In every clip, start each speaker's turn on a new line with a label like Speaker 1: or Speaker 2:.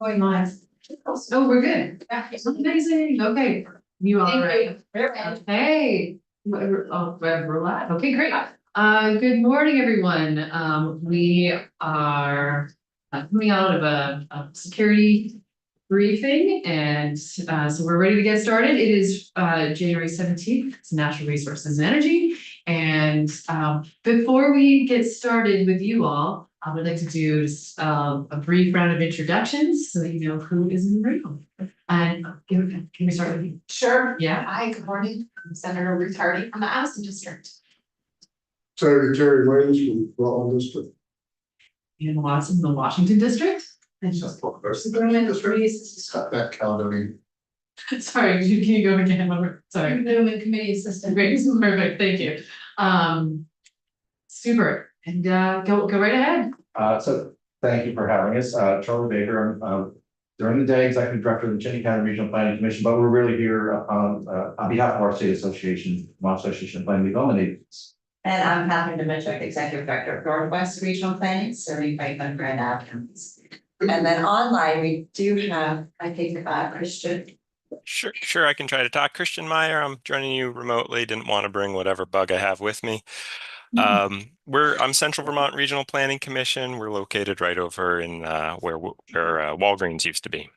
Speaker 1: Going live.
Speaker 2: Oh, we're good. Amazing. Okay. You all right? Hey. Oh, we're live. Okay, great. Good morning, everyone. We are coming out of a security briefing, and so we're ready to get started. It is January 17th. It's Natural Resources and Energy. And before we get started with you all, I would like to do a brief round of introductions so that you know who is in the room. And can we start with you?
Speaker 1: Sure.
Speaker 2: Yeah.
Speaker 1: Hi, good morning. I'm Senator Ruth Hardy from the Addison District.
Speaker 3: Senator Terry Williams from Rutland District.
Speaker 2: Ian Watson, the Washington District. And
Speaker 3: Got that count, I mean.
Speaker 2: sorry, can you go again? Sorry.
Speaker 1: Newman Committee Assistant.
Speaker 2: Great, perfect, thank you. Super, and go right ahead.
Speaker 4: So thank you for having us. Charlie Baker, I'm during the day Executive Director of the Cheney County Regional Planning Commission, but we're really here on behalf of our state association, Vermont Association of Planning Development Agencies.
Speaker 5: And I'm Catherine Dimitrick, Executive Director of Northwest Regional Planning, serving Franklin Grand Ave counties. And then online, we do have, I think, Christian.
Speaker 6: Sure, I can try to talk. Christian Meyer, I'm joining you remotely. Didn't want to bring whatever bug I have with me. I'm Central Vermont Regional Planning Commission. We're located right over in where Walgreens used to be.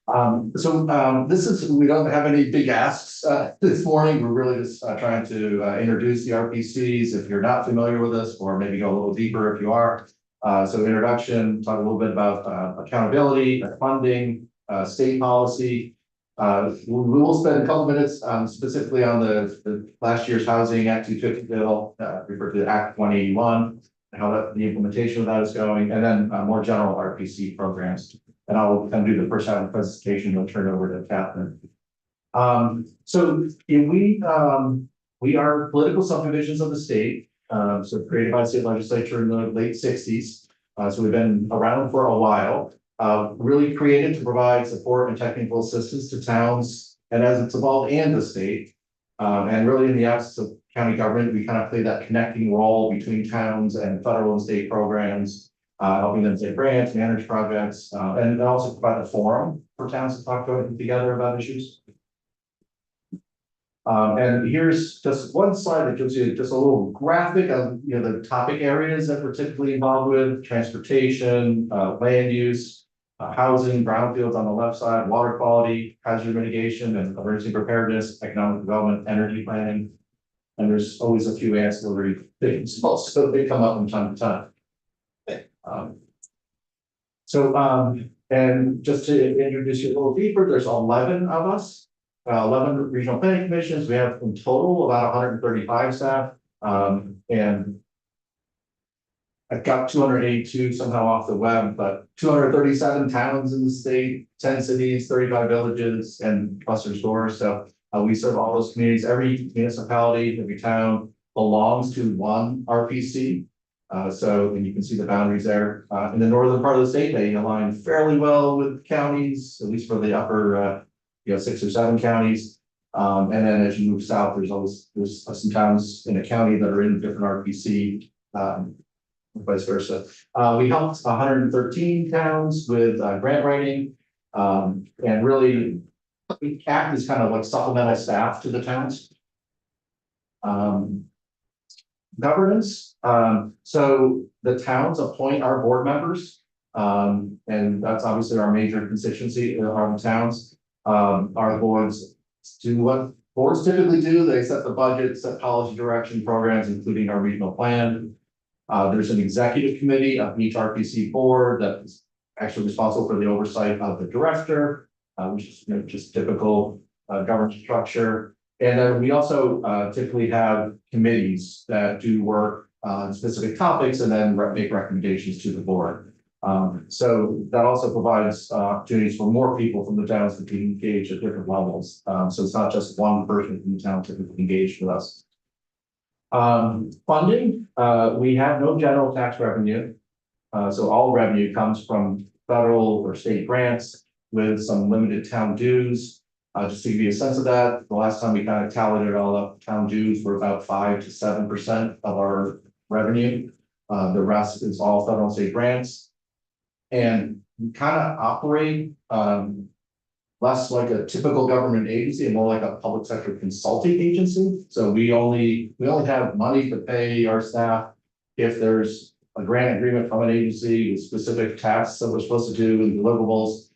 Speaker 4: We don't have any big asks this morning. We're really just trying to introduce the RPCs if you're not familiar with us, or maybe go a little deeper if you are. So introduction, talk a little bit about accountability, funding, state policy. We will spend a couple minutes specifically on the last year's Housing Act 250 bill, referred to Act 181, and how the implementation of that is going, and then more general RPC programs. And I'll kind of do the first half of the presentation. I'll turn it over to Catherine. We are political subdivisions of the state, so created by the state legislature in the late 60s. So we've been around for a while. Really created to provide support and technical assistance to towns and as it's evolved and the state. And really in the absence of county government, we kind of play that connecting role between towns and federal and state programs, helping them take grants, manage projects, and also provide a forum for towns to talk together about issues. And here's just one slide that gives you just a little graphic of the topic areas that we're typically involved with: transportation, land use, housing, brownfields on the left side, water quality, hazard mitigation and emergency preparedness, economic development, energy planning. And there's always a few ancillary things also they come up from time to time. And just to introduce you a little deeper, there's 11 of us, 11 regional planning commissions. We have in total about 135 staff, and I've got 282 somehow off the web, but 237 towns in the state, 10 cities, 35 villages, and cluster stores. So we serve all those communities. Every municipality, every town belongs to one RPC. And you can see the boundaries there. In the northern part of the state, they align fairly well with counties, at least for the upper 6 or 7 counties. And then as you move south, there's some towns in a county that are in different RPC. Vice versa. We helped 113 towns with grant writing, and really we act as kind of like supplemental staff to the towns. Governance. So the towns appoint our board members, and that's obviously our major constituency in our towns. Our boards do what boards typically do. They set the budget, set policy direction, programs, including our regional plan. There's an executive committee of each RPC board that is actually responsible for the oversight of the director, which is just typical governance structure. And then we also typically have committees that do work on specific topics and then make recommendations to the board. So that also provides opportunities for more people from the towns to be engaged at different levels. So it's not just one person from the town typically engaged with us. Funding, we have no general tax revenue. So all revenue comes from federal or state grants with some limited town dues. Just to give you a sense of that, the last time we kind of tallied it all up, town dues were about 5 to 7% of our revenue. The rest is all federal and state grants. And we kind of operate, less like a typical government agency and more like a public sector consulting agency. So we only have money to pay our staff if there's a grant agreement from an agency with specific tasks that we're supposed to do and deliverables.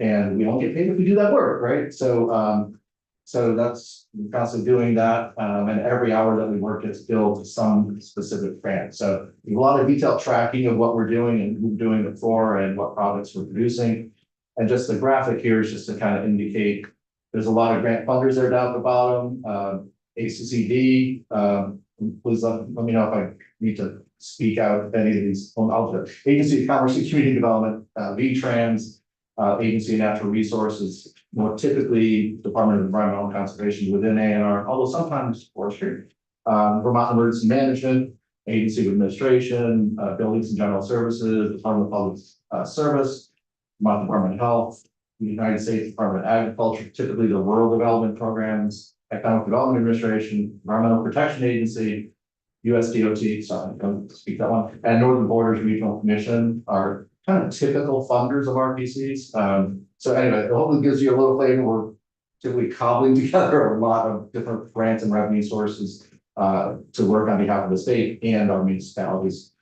Speaker 4: And we don't get paid if we do that work, right? So that's we're constantly doing that. And every hour that we work gets billed to some specific grant. So we have a lot of detailed tracking of what we're doing and who's doing it for and what products we're producing. And just the graphic here is just to kind of indicate, there's a lot of grant funders there down at the bottom, ACCD, please let me know if I need to speak out if any of these, Agency of Commerce and Community Development, VTrans, Agency of Natural Resources, more typically Department of Environmental Conservation within ANR, although sometimes forestry, Vermont Emergency Management, Agency of Administration, Buildings and General Services, Department of Public Service, Vermont Department of Health, the United States Department of Agriculture, typically the Rural Development Programs, Economic Development Administration, Environmental Protection Agency, USDOT, sorry, don't speak that one, and Northern Borders Regional Commission are kind of typical funders of RPCs. So anyway, it hopefully gives you a little flavor. We're typically cobbling together a lot of different grants and revenue sources to work on behalf of the state and our municipalities.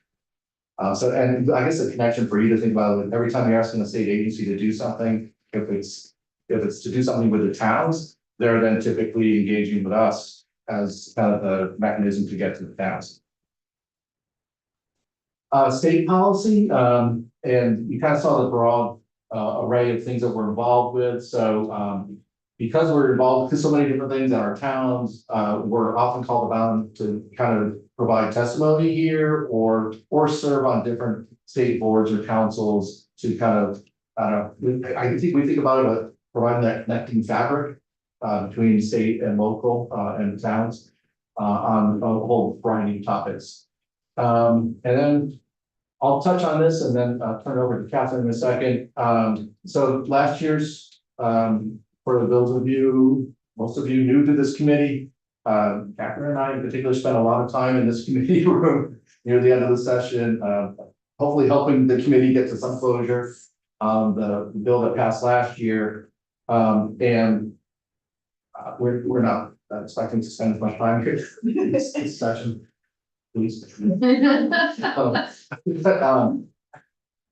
Speaker 4: And I guess the connection for you to think about it, every time you're asking a state agency to do something, if it's to do something with the towns, they're then typically engaging with us as kind of the mechanism to get to the towns. State policy, and you kind of saw the broad array of things that we're involved with. So because we're involved with so many different things in our towns, we're often called upon to kind of provide testimony here or serve on different state boards or councils to kind of, I think we think about it as providing that connecting fabric between state and local and towns on a whole variety of topics. And then I'll touch on this and then turn it over to Catherine in a second. So last year's, for those of you, most of you new to this committee, Catherine and I in particular spent a lot of time in this committee room near the end of the session, hopefully helping the committee get to some closure on the bill that passed last year. And we're not expecting to spend as much time here in this session, please.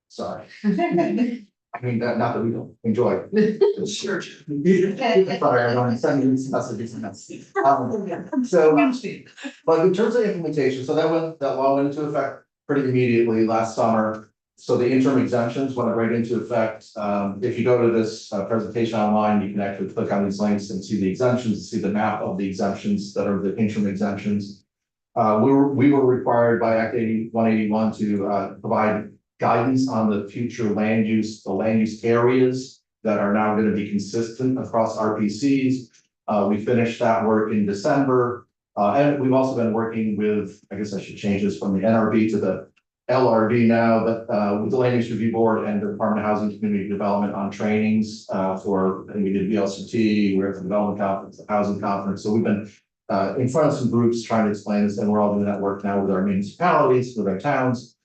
Speaker 4: Sorry. I mean, not that we don't enjoy it. Sure. So, but in terms of implementation, so that law went into effect pretty immediately last summer. So the interim exemptions went right into effect. If you go to this presentation online, you can actually click on these links and see the exemptions, see the map of the exemptions that are the interim exemptions. We were required by Act 181 to provide guidance on the future land use areas that are now going to be consistent across RPCs. We finished that work in December. And we've also been working with, I guess I should change this from the NRB to the LRB now, but with the Land Use Review Board and the Department of Housing and Community Development on trainings for, and we did VLCT, we're at the Development Conference, the Housing Conference. So we've been in front of some groups trying to explain this, and we're all doing that work now with our municipalities, with our towns.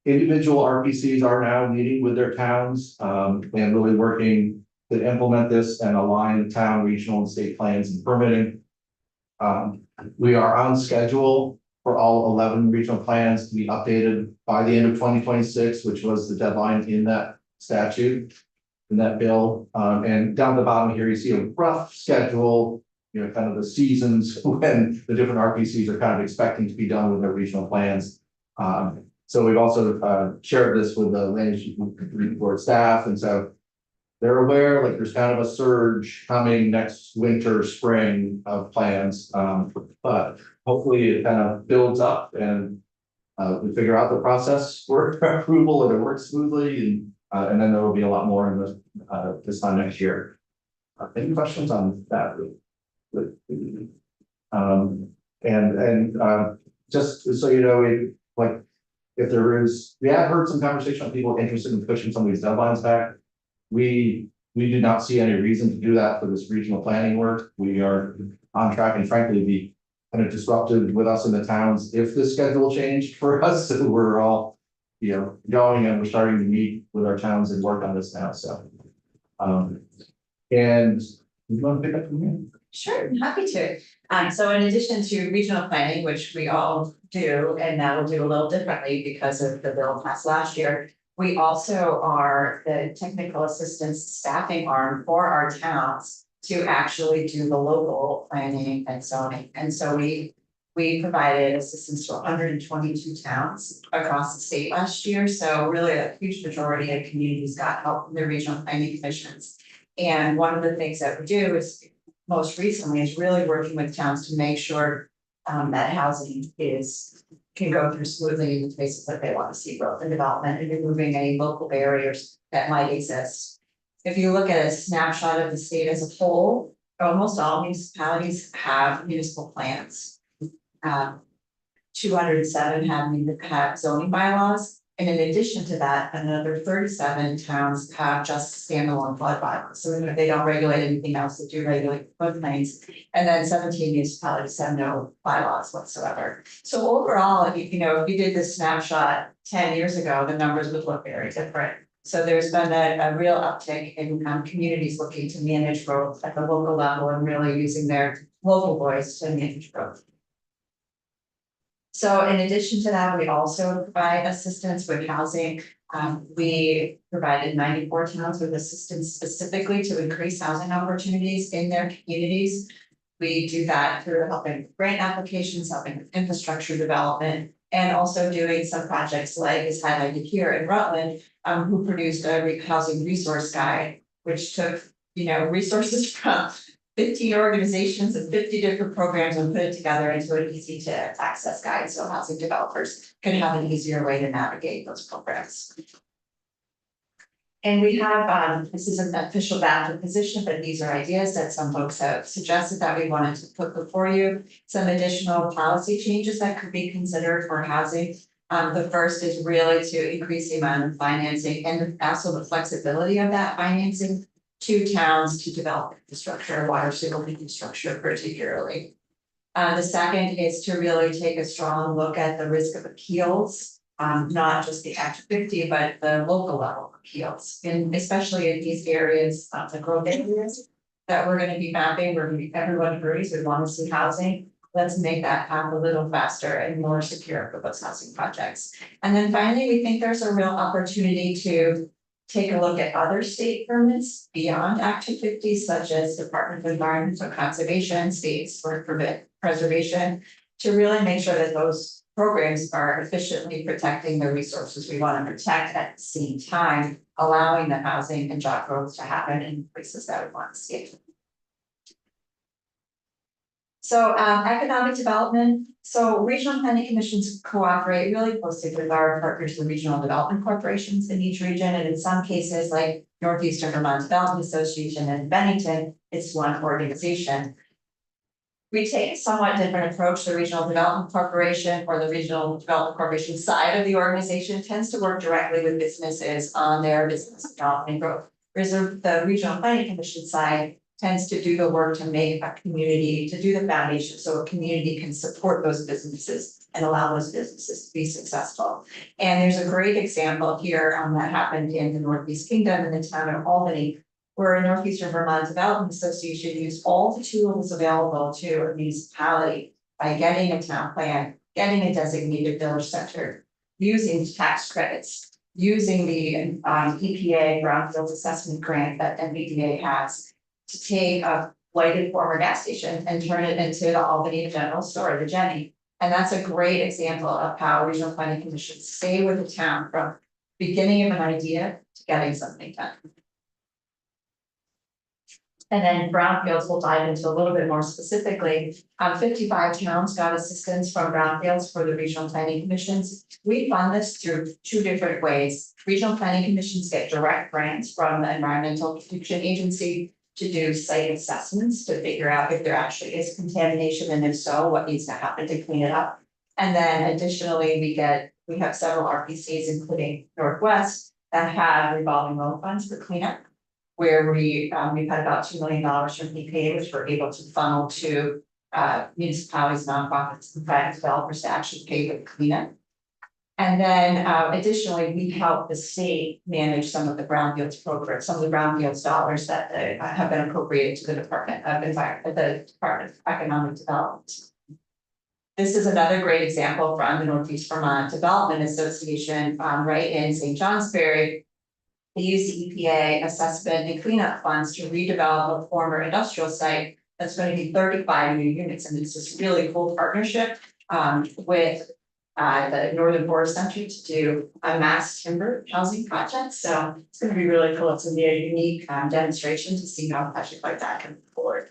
Speaker 4: Individual RPCs are now meeting with their towns and really working to implement this and align town, regional, and state plans and permitting. We are on schedule for all 11 regional plans to be updated by the end of 2026, which was the deadline in that statute, in that bill. And down the bottom here, you see a rough schedule, you know, kind of the seasons when the different RPCs are kind of expecting to be done with their regional plans. So we've also shared this with the Land Use Review Board staff, and so they're aware, like there's kind of a surge coming next winter, spring of plans, but hopefully it kind of builds up and we figure out the process for approval and it works smoothly, and then there will be a lot more in this time next year. Any questions on that? Just so you know, if there is, we have heard some conversation on people interested in pushing some of these deadlines back. We do not see any reason to do that for this regional planning work. We are on track, and frankly, kind of disrupted with us in the towns if the schedule changed for us, so we're all, going and we're starting to meet with our towns and work on this now, so. And you want to pick up from here?
Speaker 5: Sure, I'm happy to. So in addition to regional planning, which we all do, and now we'll do a little differently because of the bill passed last year. We also are the technical assistance staffing arm for our towns to actually do the local planning and zoning. And so we provided assistance to 122 towns across the state last year. So really a huge majority of communities got help from the regional planning commissions. And one of the things that we do is most recently is really working with towns to make sure that housing can go through smoothly in the places that they want to see growth and development and removing any local barriers that might exist. If you look at a snapshot of the state as a whole, almost all municipalities have municipal plans. 207 have zoning bylaws. And in addition to that, another 37 towns have just standalone flood bylaws. So they don't regulate anything else, they do regulate floodplains. And then 17 municipalities have no bylaws whatsoever. So overall, if you did this snapshot 10 years ago, the numbers would look very different. So there's been a real uptick in communities looking to manage growth at the local level and really using their local voice to manage growth. So in addition to that, we also provide assistance with housing. We provided 94 towns with assistance specifically to increase housing opportunities in their communities. We do that through helping grant applications, helping with infrastructure development, and also doing some projects like is highlighted here in Rutland, who produced a housing resource guide, which took resources from 15 organizations and 50 different programs and put it together into an easy to access guide so housing developers can have an easier way to navigate those programs. And we have, this isn't an official ballot position, but these are ideas that some folks have suggested that we wanted to put before you. Some additional policy changes that could be considered for housing. The first is really to increase the amount of financing and also the flexibility of that financing to towns to develop infrastructure, water sewer infrastructure particularly. The second is to really take a strong look at the risk of appeals, not just the Act 50, but the local level appeals, and especially in these areas, the growth areas that we're going to be mapping, where everyone agrees we want to see housing. Let's make that path a little faster and more secure for those housing projects. And then finally, we think there's a real opportunity to take a look at other state permits beyond Act 250, such as Department of Environmental Conservation, states for preservation, to really make sure that those programs are efficiently protecting the resources we want to protect at the same time, allowing the housing and job growth to happen in places that we want to see it. So economic development. So regional planning commissions cooperate really closely with our partners, the regional development corporations in each region. And in some cases, like Northeastern Vermont Development Association and Bennington, it's one organization. We take a somewhat different approach. The regional development corporation or the regional development corporation side of the organization tends to work directly with businesses on their business development growth. Whereas the regional planning commission side tends to do the work to make a community, to do the foundation so a community can support those businesses and allow those businesses to be successful. And there's a great example here that happened in the Northeast Kingdom in the town of Albany, where a Northeastern Vermont Development Association used all the tools available to a municipality by getting a town plan, getting a designated village center, using tax credits, using the EPA Brownfield Assessment Grant that NVDA has, to take a blighted former gas station and turn it into the Albany General Store, the Jenny. And that's a great example of how regional planning commissions stay with the town from beginning of an idea to getting something done. And then brownfields, we'll dive into a little bit more specifically. 55 towns got assistance from brownfields for the regional planning commissions. We fund this through two different ways. Regional planning commissions get direct grants from the Environmental Protection Agency to do site assessments to figure out if there actually is contamination, and if so, what needs to happen to clean it up. And then additionally, we have several RPCs, including Northwest, that have revolving loan funds for cleanup, where we've had about $2 million from EPA, which we're able to funnel to municipalities, nonprofits, and private developers to actually pay for the cleanup. And then additionally, we help the state manage some of the brownfields programs, some of the brownfields dollars that have been appropriated to the Department of Environment, the Department of Economic Development. This is another great example from the Northeast Vermont Development Association, right in St. Johnsbury. They use the EPA assessment and cleanup funds to redevelop a former industrial site that's going to be 35 new units, and it's this really cool partnership with the Northern Forest Center to do a mass timber housing project. So it's going to be really cool. It's going to be a unique demonstration to see how a project like that can move forward.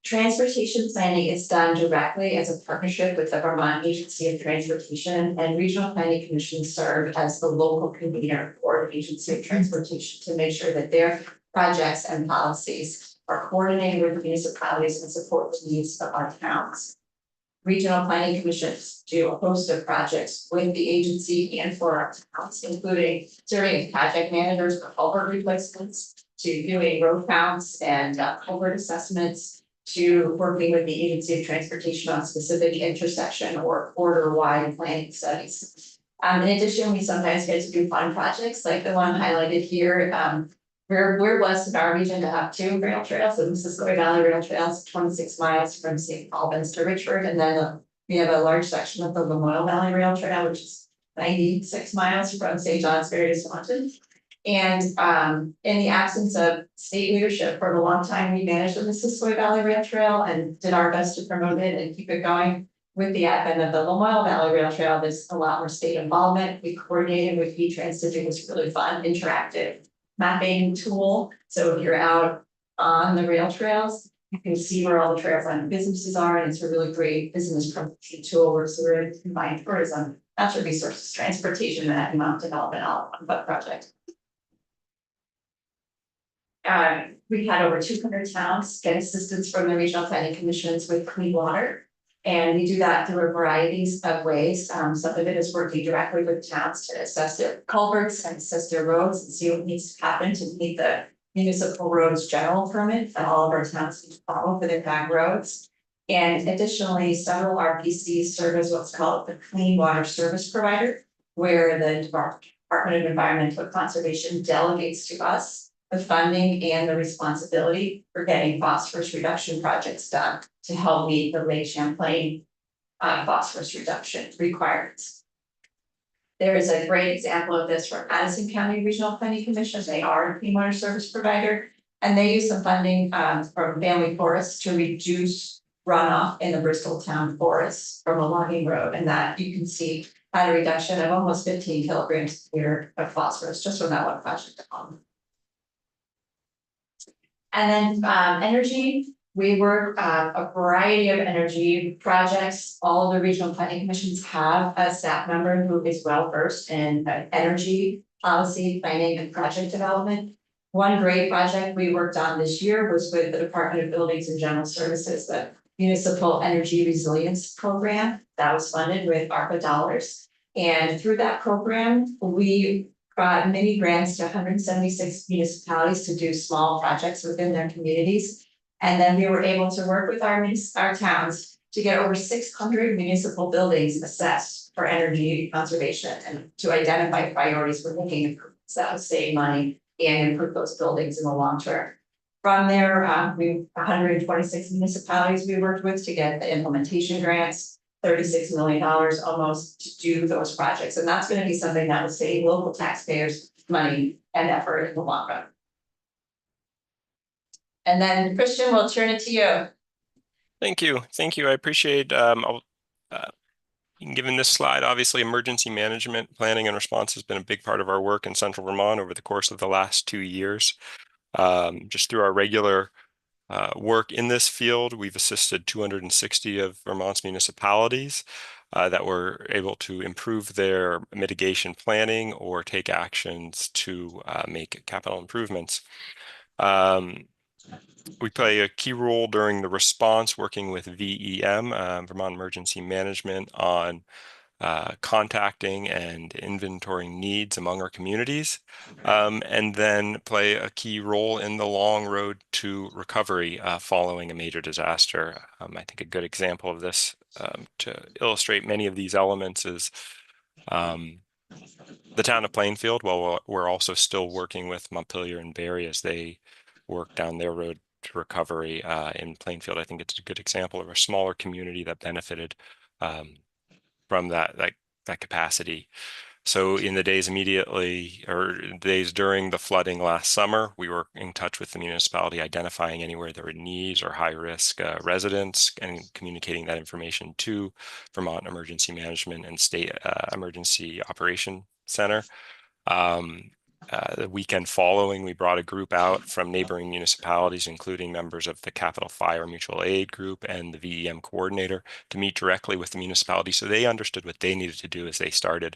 Speaker 5: Transportation planning is done directly as a partnership with the Vermont Agency of Transportation, and regional planning commissions serve as the local convener for the Agency of Transportation to make sure that their projects and policies are coordinated with municipalities and support the needs of our towns. Regional planning commissions do a host of projects with the agency and for our towns, including serving as project managers for culvert replacements, to doing road counts and culvert assessments, to working with the Agency of Transportation on specific intersection or corridor-wide planning studies. In addition, we sometimes get to do fun projects like the one highlighted here. We're blessed in our region to have two rail trails, the Mississippi Valley Rail Trails, 26 miles from St. Albans to Richford, and then we have a large section of the Lamoille Valley Rail Trail, which is 96 miles from St. Johnsbury to Swanton. And in the absence of state leadership for a long time, we managed the Mississippi Valley Rail Trail and did our best to promote it and keep it going. With the advent of the Lamoille Valley Rail Trail, there's a lot more state involvement. We coordinated with V-Trans to do this really fun, interactive mapping tool. So if you're out on the rail trails, you can see where all the trailfront businesses are, and it's a really great business promotion tool where we're combining tourism, natural resources, transportation, and economic development all on one project. We had over 200 towns get assistance from the regional planning commissions with clean water. And we do that through a variety of ways. Some of it is working directly with towns to assess their culverts and assess their roads and see what needs to happen to meet the municipal roads general permit that all of our towns need to follow for their back roads. And additionally, several RPCs serve as what's called the clean water service provider, where the Department of Environmental Conservation delegates to us the funding and the responsibility for getting phosphorus reduction projects done to help meet the Lake Champlain phosphorus reduction requirements. There is a great example of this for Addison County Regional Planning Commission. They are a clean water service provider, and they use some funding from family forests to reduce runoff in the Bristol town forests from a logging road, and that you can see had a reduction of almost 15 kilograms a year of phosphorus just from that one project alone. And then energy, we work a variety of energy projects. All of the regional planning commissions have a staff member who is well versed in energy policy, planning, and project development. One great project we worked on this year was with the Department of Buildings and General Services, the Municipal Energy Resilience Program that was funded with ARPA dollars. And through that program, we got many grants to 176 municipalities to do small projects within their communities. And then we were able to work with our towns to get over 600 municipal buildings assessed for energy conservation and to identify priorities for making improvements that would save money and improve those buildings in the long term. From there, we 126 municipalities we worked with to get the implementation grants. $36 million almost to do those projects. And that's going to be something that will save local taxpayers money and effort in the long run. And then Christian, we'll turn it to you.
Speaker 6: Thank you. Thank you. I appreciate given this slide. Obviously, emergency management, planning, and response has been a big part of our work in Central Vermont over the course of the last 2 years. Just through our regular work in this field, we've assisted 260 of Vermont's municipalities that were able to improve their mitigation planning or take actions to make capital improvements. We play a key role during the response, working with VEM, Vermont Emergency Management, on contacting and inventorying needs among our communities, and then play a key role in the long road to recovery following a major disaster. I think a good example of this to illustrate many of these elements is the town of Plainfield. Well, we're also still working with Montpelier and Barry as they work down their road to recovery in Plainfield. I think it's a good example of a smaller community that benefited from that capacity. So in the days immediately or days during the flooding last summer, we were in touch with the municipality, identifying anywhere there were needs or high risk residents and communicating that information to Vermont Emergency Management and State Emergency Operation Center. The weekend following, we brought a group out from neighboring municipalities, including members of the Capital Fire Mutual Aid Group and the VEM coordinator, to meet directly with the municipality so they understood what they needed to do as they started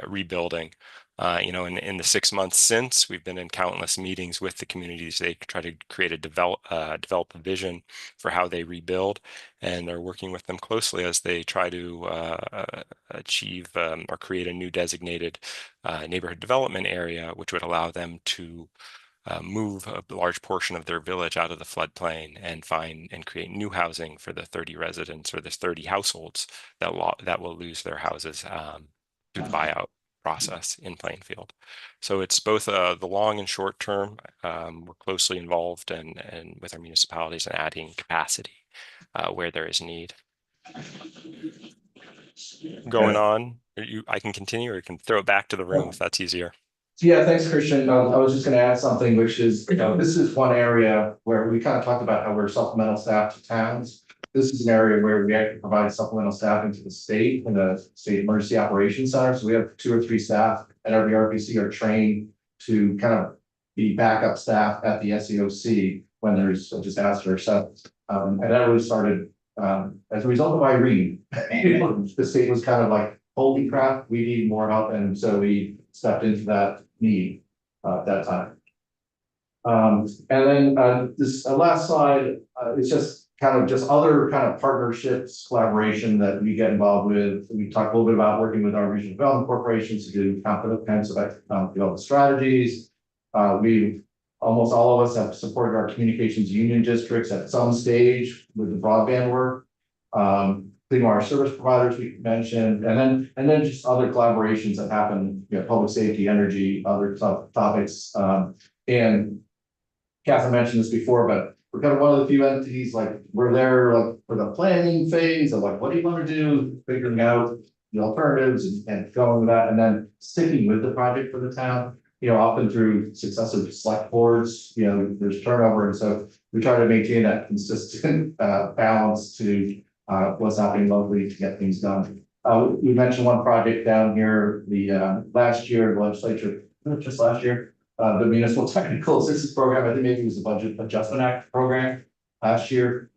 Speaker 6: rebuilding. In the 6 months since, we've been in countless meetings with the communities. They try to create develop a vision for how they rebuild, and are working with them closely as they try to achieve or create a new designated neighborhood development area, which would allow them to move a large portion of their village out of the floodplain and find and create new housing for the 30 residents or the 30 households that will lose their houses through the buyout process in Plainfield. So it's both the long and short term. We're closely involved and with our municipalities and adding capacity where there is need. Going on, I can continue, or you can throw it back to the room if that's easier.
Speaker 4: Yeah, thanks, Christian. I was just going to add something, which is, this is one area where we kind of talked about how we're supplemental staff to towns. This is an area where we actually provide supplemental staffing to the state and the state emergency operations center. So we have 2 or 3 staff at every RPC are trained to kind of be backup staff at the SEOC when there's a disaster. So, and that really started as a result of Irene. The state was kind of like, holy crap, we need more help. And so we stepped into that need at that time. And then this last slide is just kind of just other kind of partnerships, collaboration that we get involved with. We talked a little bit about working with our regional development corporations to do comprehensive development strategies. We've almost all of us have supported our communications union districts at some stage with the broadband work. Our service providers we mentioned, and then just other collaborations that happen, public safety, energy, other topics. And Catherine mentioned this before, but we're kind of one of the few entities, like we're there like for the planning phase of like, what do you want to do, figuring out the alternatives and going with that, and then sticking with the project for the town. Often through successive select boards, there's turnover, and so we try to maintain that consistent balance to what's happening locally to get things done. We mentioned one project down here, the last year, the legislature, just last year, the Municipal Technical Assistance Program, I think maybe it was the Budget Adjustment Act program last year,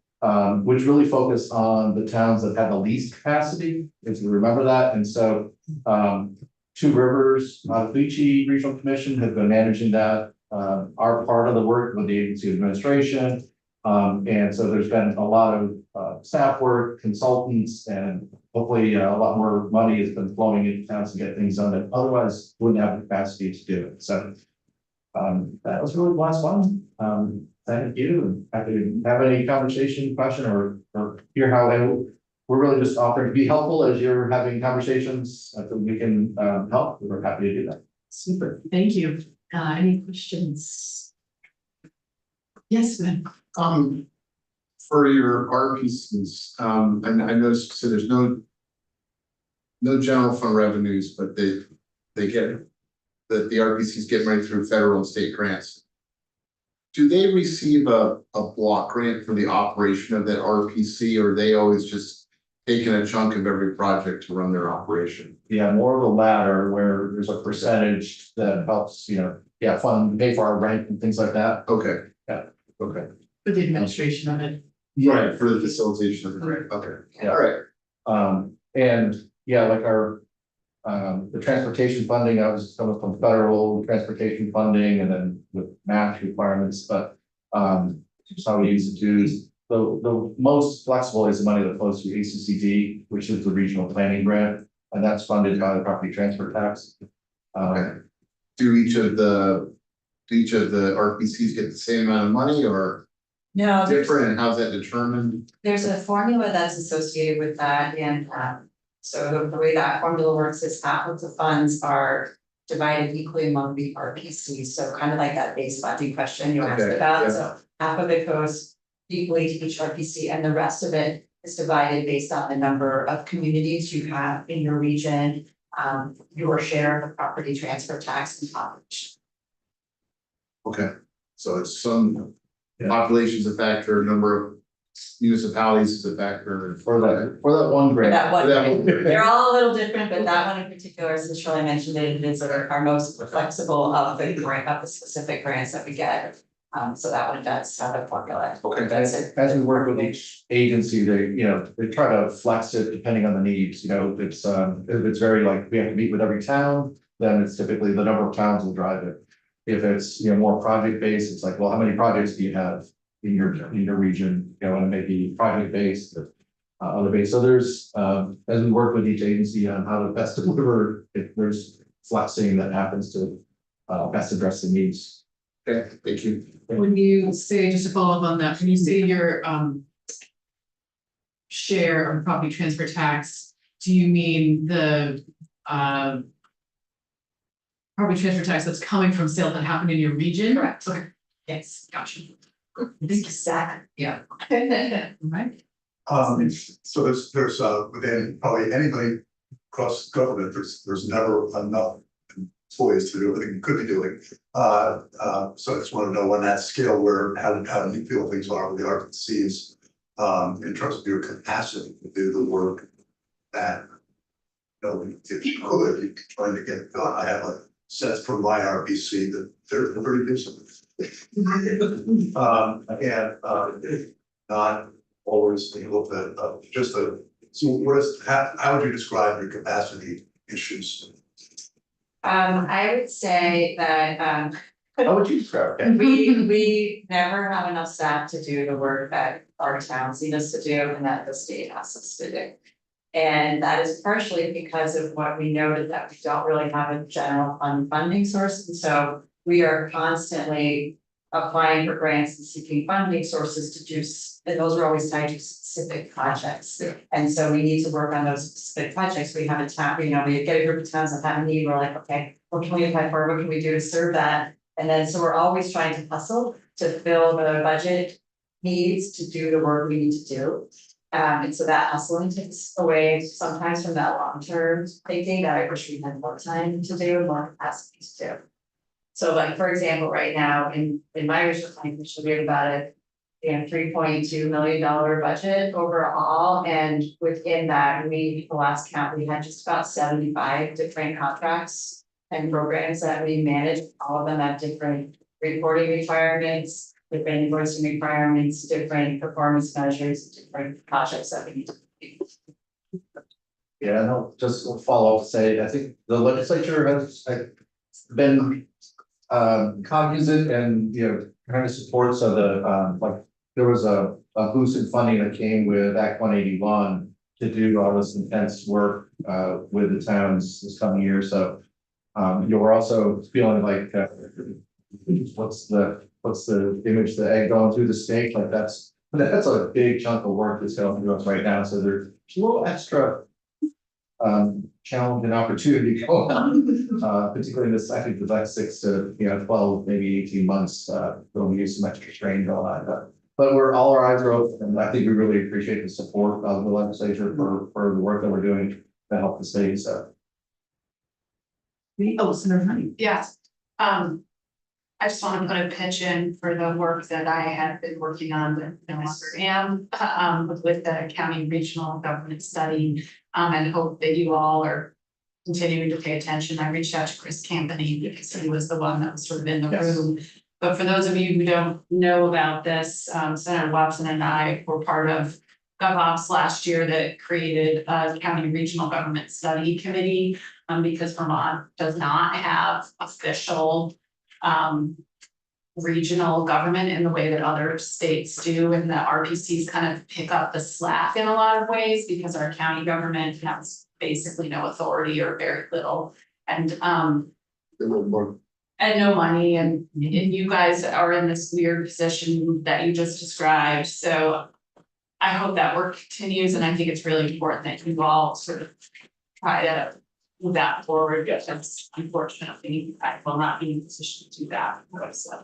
Speaker 4: which really focused on the towns that had the least capacity, if you remember that. And so 2 Rivers, Beachy Regional Commission have been managing that. Our part of the work with the agency administration. And so there's been a lot of staff work, consultants, and hopefully a lot more money has been flowing into towns to get things done that otherwise wouldn't have the capacity to do it. So that was really the last one. Thank you. And happy to have any conversation, question, or hear how we're really just offering to be helpful as you're having conversations. I think we can help. We're happy to do that.
Speaker 2: Super, thank you. Any questions? Yes, ma'am.
Speaker 3: For your RPCs, and I noticed, so there's no general fund revenues, but they get the RPCs get money through federal and state grants. Do they receive a block grant for the operation of that RPC, or are they always just taking a chunk of every project to run their operation?
Speaker 4: Yeah, more of the latter, where there's a percentage that helps, fund, pay for our rent and things like that.
Speaker 3: Okay.
Speaker 4: Yeah.
Speaker 3: Okay.
Speaker 2: For the administration of it.
Speaker 3: Right, for the facilitation of the grant. Okay.
Speaker 4: Yeah.
Speaker 3: All right.
Speaker 4: And yeah, like our the transportation funding, I was coming from federal transportation funding and then with match requirements, but just how we used to do the most flexible is the money that flows through ACCD, which is the regional planning grant. and that's funded by the property transfer tax.
Speaker 3: Okay. Do each of the RPCs get the same amount of money or
Speaker 5: No,
Speaker 3: different, and how's that determined?
Speaker 5: there's a formula that's associated with that, and so the way that formula works is half of the funds are divided equally among the RPCs, so kind of like that base funding question you asked
Speaker 3: Okay,
Speaker 5: about,
Speaker 3: yeah.
Speaker 5: so half of it goes equally to each RPC, and the rest of it is divided based on the number of communities you have in your region, your share of the property transfer tax and population.
Speaker 3: Okay, so it's some
Speaker 4: Yeah.
Speaker 3: population's a factor, number of municipalities is a factor.
Speaker 4: For that one grant.
Speaker 5: That one,
Speaker 3: That one.
Speaker 5: they're all a little different, but that one in particular, since Shirley mentioned it, it is our most flexible of the grant, of the specific grants that we get. So that one does have a formula.
Speaker 3: Okay,
Speaker 5: That's it.
Speaker 4: As we work with each agency, they try to flex it depending on the needs, if it's very like, we have to meet with every town, then it's typically the number of towns will drive it. If it's, more project based, it's like, well, how many projects do you have in your region, and it may be project based, other based, so there's, as we work with each agency on how to best deliver, if there's flexing that happens to best address the needs.
Speaker 3: okay, thank you.
Speaker 2: When you say, just to follow up on that, when you say your share of property transfer tax, do you mean the property transfer tax that's coming from sales that happened in your region?
Speaker 5: Correct.
Speaker 2: Okay,
Speaker 5: Yes.
Speaker 2: gotcha.
Speaker 5: Exactly.
Speaker 2: Yeah. Right.
Speaker 7: So there's within probably anybody across government, there's never enough employees to do everything you could be doing. So I just want to know on that scale how do you feel things are with the RPCs in terms of your capacity to do the work that if you could, you're trying to get it done. I have a sense from my RPC that they're pretty decent. Not always able to how would you describe your capacity issues?
Speaker 5: I would say that
Speaker 4: How would you describe it?
Speaker 5: we never have enough staff to do the work that our towns need us to do and that the state asks us to do. And that is partially because of what we noted, that we don't really have a general fund funding source, and so we are constantly applying for grants and seeking funding sources to do, and those are always tied to specific projects. And so we need to work on those specific projects. We have a town, we get a group of towns that have a need, we're like, okay, what can we apply for, what can we do to serve that? And then, so we're always trying to hustle to fill the budget needs to do the work we need to do. And so that hustling takes away sometimes from that long-term thinking that I wish we had more time to do and more capacity to do. So like, for example, right now in my regional planning commission, we have about a $3.2 million budget overall. And within that, the last count, we had just about 75 different contracts and programs that we manage. All of them have different reporting requirements, different invoicing requirements, different performance measures, different projects that we need to do.
Speaker 4: Yeah, and I'll just follow up to say, I think the legislature has been cognizant and, kind of supports of the, like, there was a boost in funding that came with Act 181 to do all this intense work with the towns this coming year. So you're also feeling like what's the image, the egg going through the snake, like that's a big chunk of work that's going through us right now. So there's a little extra challenge and opportunity going on, particularly in this, I think the next 6 to 12, maybe 18 months, we'll use some extra strain going on. But all our eyes are open, and I think we really appreciate the support of the legislature for the work that we're doing to help the state. So.
Speaker 2: Oh, Snre.
Speaker 1: Yes. I just want to put a pitch in for the work that I have been working on, but no longer am, with the county regional government study. And hope that you all are continuing to pay attention. I reached out to Chris Campany because he was the one that was sort of in the room. But for those of you who don't know about this, Senator Watson and I were part of GovOps last year that created a county regional government study committee, because Vermont does not have official regional government in the way that other states do, and the RPCs kind of pick up the slack in a lot of ways because our county government has basically no authority or very little. And
Speaker 3: They were more-
Speaker 1: and no money, and you guys are in this weird position that you just described, so. I hope that work continues, and I think it's really important that you all sort of try to move that forward, because unfortunately, I will not be in a position to do that, so.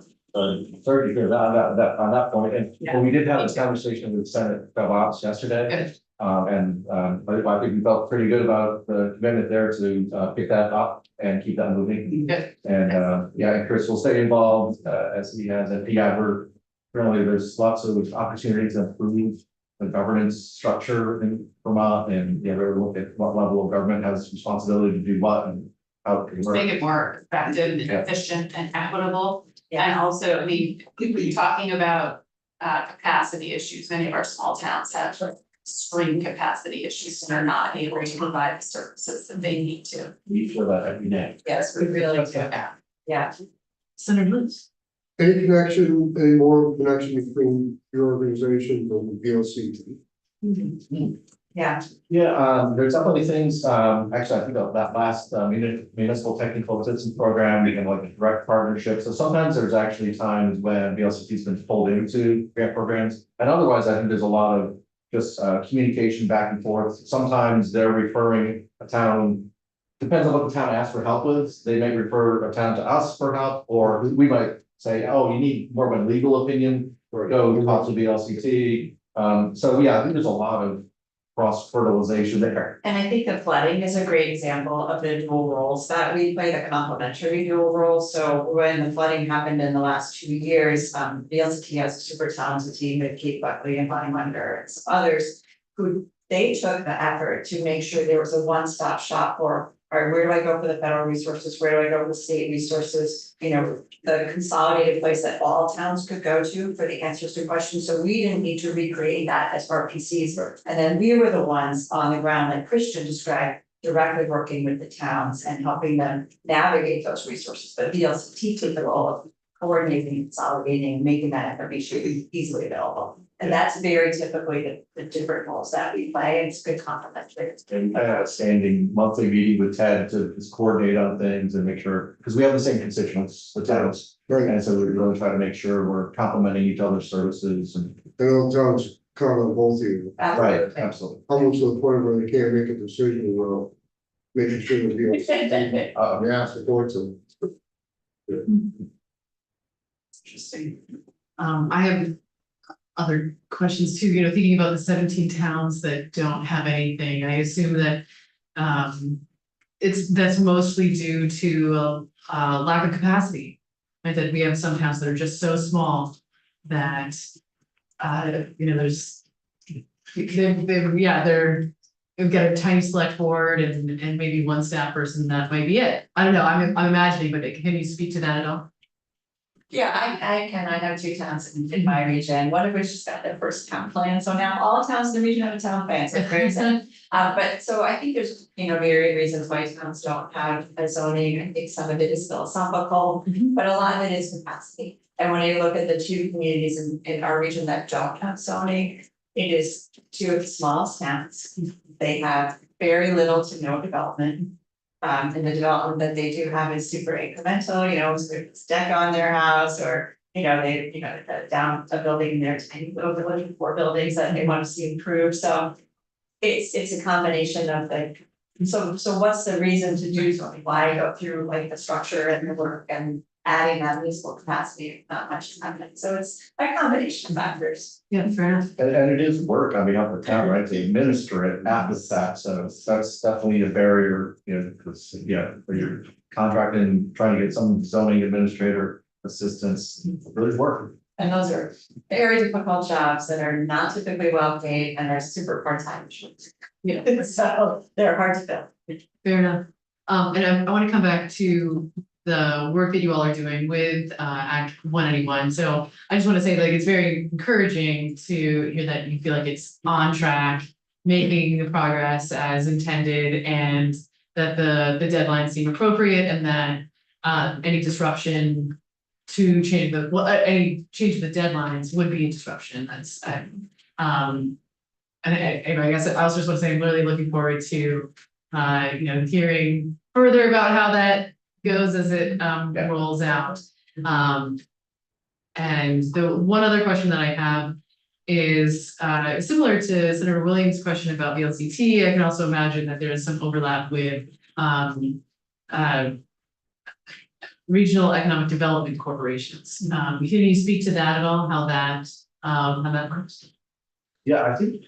Speaker 4: Sorry to hear that, on that point, and
Speaker 1: Yeah.
Speaker 4: well, we did have this conversation with Senate GovOps yesterday.
Speaker 1: Good.
Speaker 4: I think we felt pretty good about the commitment there to pick that up and keep that moving.
Speaker 1: Good.
Speaker 4: And yeah, Chris will stay involved as he has, and yeah, we're currently, there's lots of opportunities to improve the governance structure in Vermont, and yeah, we're looking at what level of government has responsibility to do what and how it can work.
Speaker 1: Make it more effective and
Speaker 4: Yeah.
Speaker 1: efficient and equitable.
Speaker 5: Yeah.
Speaker 1: And also, I mean, we're talking about capacity issues. Many of our small towns have extreme capacity issues and are not able to provide the services that they need to.
Speaker 4: We feel that every day.
Speaker 5: Yes, we really do.
Speaker 1: Yeah.
Speaker 5: Yeah.
Speaker 2: Senator Lewis.
Speaker 8: Any connection, any more connection between your organization and the VLCT?
Speaker 5: Yeah,
Speaker 4: Yeah, there's definitely things, actually, I think of that last municipal technical assistance program, we can like a direct partnership. So sometimes there's actually times when VLCT's been pulled into grant programs. And otherwise, I think there's a lot of just communication back and forth. Sometimes they're referring a town, depends on what the town asks for help with. They may refer a town to us for help, or we might say, oh, you need more of a legal opinion, or go talk to VLCT. So yeah, I think there's a lot of cross fertilization there.
Speaker 5: and I think the flooding is a great example of the dual roles that we play, the complementary dual roles. So when the flooding happened in the last 2 years, VLCT has a super talented team with Kate Buckley and Bonnie Wonder and some others who they took the effort to make sure there was a one-stop shop for, all right, where do I go for the federal resources? Where do I go for the state resources? You know, the consolidated place that all towns could go to for the answers to questions. So we didn't need to recreate that as RPCs. And then we were the ones on the ground, like Christian described, directly working with the towns and helping them navigate those resources. But VLCT took the role of coordinating, consolidating, making that information easily available. And that's very typically the different roles that we play. It's good complementary.
Speaker 4: And I had a standing monthly meeting with Ted to just coordinate on things and make sure, because we have the same constituents, the towns.
Speaker 8: Right,
Speaker 4: And so we really try to make sure we're complementing each other's services and.
Speaker 8: and all towns count on both of you,
Speaker 4: Right,
Speaker 5: Absolutely.
Speaker 4: absolutely.
Speaker 8: almost to the point where they can't make a decision, well, making sure that VLCT
Speaker 3: Yeah,
Speaker 8: supports them.
Speaker 1: Interesting.
Speaker 2: I have other questions too, thinking about the 17 towns that don't have anything, I assume that that's mostly due to lack of capacity. Right, that we have some towns that are just so small that there's they've got a tiny select board and maybe one staff person, that might be it. I don't know, I'm imagining, but can you speak to that at all?
Speaker 5: Yeah, I can. I have 2 towns in my region, one of which just got their first town plan. So now all towns in the region have a town plan, so it's very exciting. But so I think there's, myriad reasons why towns don't have a zoning. I think some of it is philosophical, but a lot of it is capacity. And when I look at the 2 communities in our region that don't have zoning, it is 2 of the smallest towns. They have very little to no development. And the development that they do have is super incremental, so there's deck on their house, or, they, down a building in their tiny little village with 4 buildings that they want to see improved, so. It's a combination of like, so what's the reason to do something, why go through like the structure and the work and adding that municipal capacity, if not much is happening, so it's a combination of factors.
Speaker 2: Yeah, fair enough.
Speaker 4: And it is work on behalf of the town, right, to administer it after the fact, so that's definitely a barrier, because, when you're contracting, trying to get some zoning administrator assistance, really work.
Speaker 5: And those are very difficult jobs that are not typically well paid and are super part-time.
Speaker 2: Yeah.
Speaker 5: So they're hard to fill.
Speaker 2: Fair enough. And I want to come back to the work that you all are doing with Act 191. So I just want to say, like, it's very encouraging to hear that you feel like it's on track, making the progress as intended, and that the deadlines seem appropriate, and that any disruption to change any change of the deadlines would be a disruption. That's and I guess I also just want to say I'm really looking forward to hearing further about how that goes as it rolls out. And the one other question that I have is similar to Senator Williams' question about VLCT. I can also imagine that there is some overlap with regional economic development corporations. Can you speak to that at all? How that works?
Speaker 4: Yeah, I think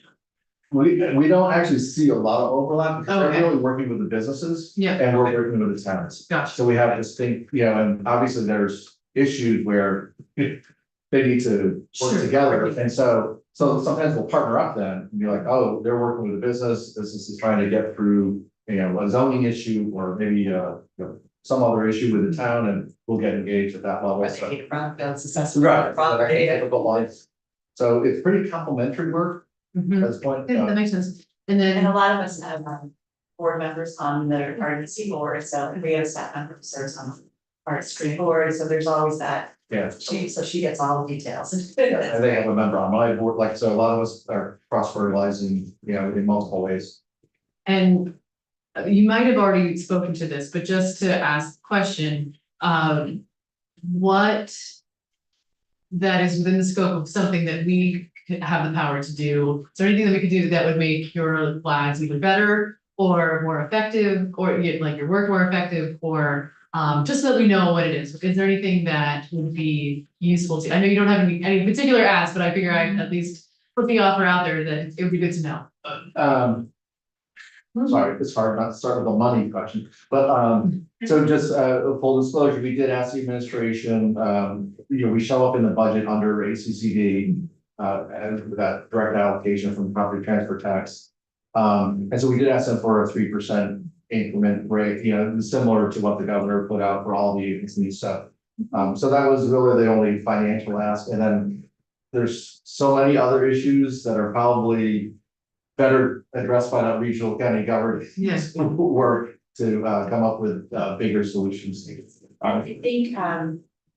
Speaker 4: we don't actually see a lot of overlap because
Speaker 2: Okay.
Speaker 4: they're really working with the businesses.
Speaker 2: Yeah.
Speaker 4: And we're working with the towns.
Speaker 2: Gotcha.
Speaker 4: So we have distinct, and obviously there's issues where they need to work
Speaker 2: Sure.
Speaker 4: together. And so sometimes we'll partner up then and be like, oh, they're working with the business is trying to get through, a zoning issue or maybe, some other issue with the town and we'll get engaged at that level. So- Right. Typical lines. So it's pretty complementary work
Speaker 2: Mhm.
Speaker 4: at this point.
Speaker 2: Yeah, that makes sense. And
Speaker 5: And a
Speaker 2: then,
Speaker 5: lot of us have board members on the RDC board, so we have staff members serves on our screen board, so there's always that.
Speaker 4: Yeah.
Speaker 5: So she gets all the details.
Speaker 4: And they have a member on my board, like, so a lot of us are cross fertilizing, in multiple ways.
Speaker 2: and you might have already spoken to this, but just to ask the question, what that is within the scope of something that we could have the power to do? Is there anything that we could do that would make your flags either better or more effective, or like your work more effective, or just so that we know what it is? Is there anything that would be useful to? I know you don't have any particular ask, but I figure I'd at least put the offer out there that it would be good to know.
Speaker 4: Sorry, it's hard not to start with a money question, but, so just, full disclosure, we did ask the administration, we show up in the budget under ACCD. And that direct allocation from property transfer tax. And so we did ask them for a 3% increment rate, similar to what the governor put out for all the agency stuff. So that was really the only financial ask, and then there's so many other issues that are probably better addressed by the regional county government.
Speaker 2: Yes.
Speaker 4: Work to come up with bigger solutions.
Speaker 5: I think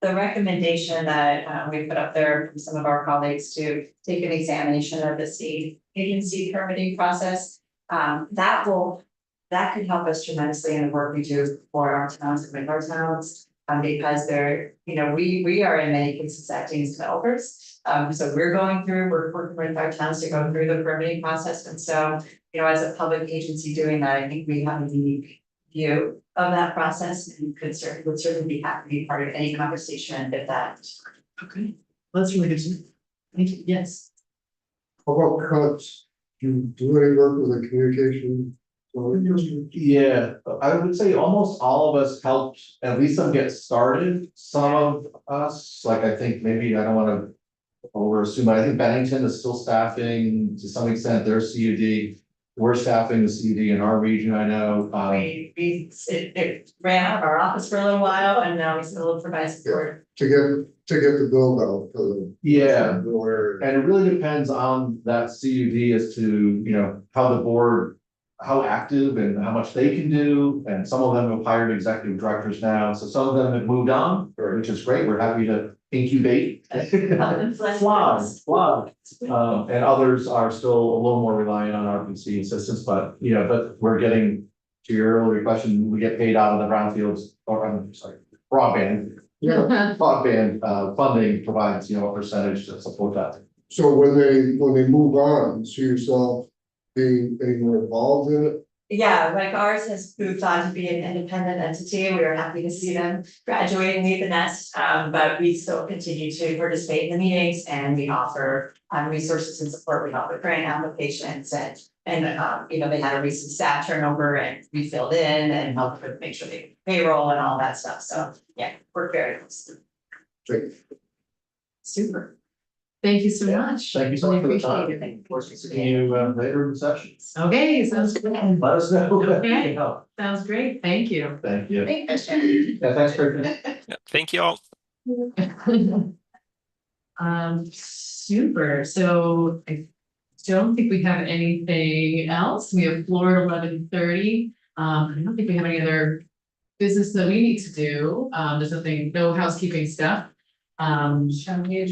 Speaker 5: the recommendation that we put up there from some of our colleagues to take an examination of the state agency permitting process. That could help us tremendously in the work we do for our towns and with our towns. Because they're, we are in many cases acting as developers. So we're working with our towns to go through the permitting process. And so, as a public agency doing that, I think we have a unique view of that process and would certainly be happy to be part of any conversation if that.
Speaker 2: Okay, well, that's really good to know. Thank you. Yes.
Speaker 8: How about cuts? Do you do any work with the communication?
Speaker 4: Yeah, I would say almost all of us helped at least some get started. Some of us, like, I think maybe, I don't wanna overassume, but I think Bennington is still staffing to some extent their CUD. We're staffing the CUD in our region, I know.
Speaker 5: It ran out of our office for a little while and now we still provide support.
Speaker 8: To get the build out for the.
Speaker 4: Yeah.
Speaker 8: Where.
Speaker 4: And it really depends on that CUD as to, how the board, how active and how much they can do. And some of them have hired executive directors now, so some of them have moved on, which is great. We're happy to incubate. Flog. And others are still a little more reliant on RPC assistance, but we're getting, to your earlier question, we get paid out of the brownfields, or I'm sorry, broadband.
Speaker 8: Yeah,
Speaker 4: Broadband funding provides, a percentage to support that.
Speaker 8: so when they move on, see yourself being any more involved in it?
Speaker 5: Yeah, like ours has moved on to be an independent entity. We are happy to see them graduate and leave the nest. But we still continue to participate in the meetings and we offer resources and support. We offer grant applications and they had a recent staff turnover and we filled in and helped with make sure they payroll and all that stuff. So yeah, we're very close.
Speaker 8: Great.
Speaker 5: Super.
Speaker 2: Thank you so much.
Speaker 4: Thank you so much for the time.
Speaker 5: Appreciate it.
Speaker 4: Of course, we'll see you later in the session.
Speaker 2: Okay, sounds good.
Speaker 4: Let us know.
Speaker 2: Okay. Sounds great. Thank you.
Speaker 4: Thank you.
Speaker 5: Thanks, Jen.
Speaker 4: Yeah, thanks for.
Speaker 6: Yeah, thank you all.
Speaker 2: Super. So I don't think we have anything else. We have floor 11:30. I don't think we have any other business that we need to do. There's nothing, no housekeeping stuff. Shall we adjourn?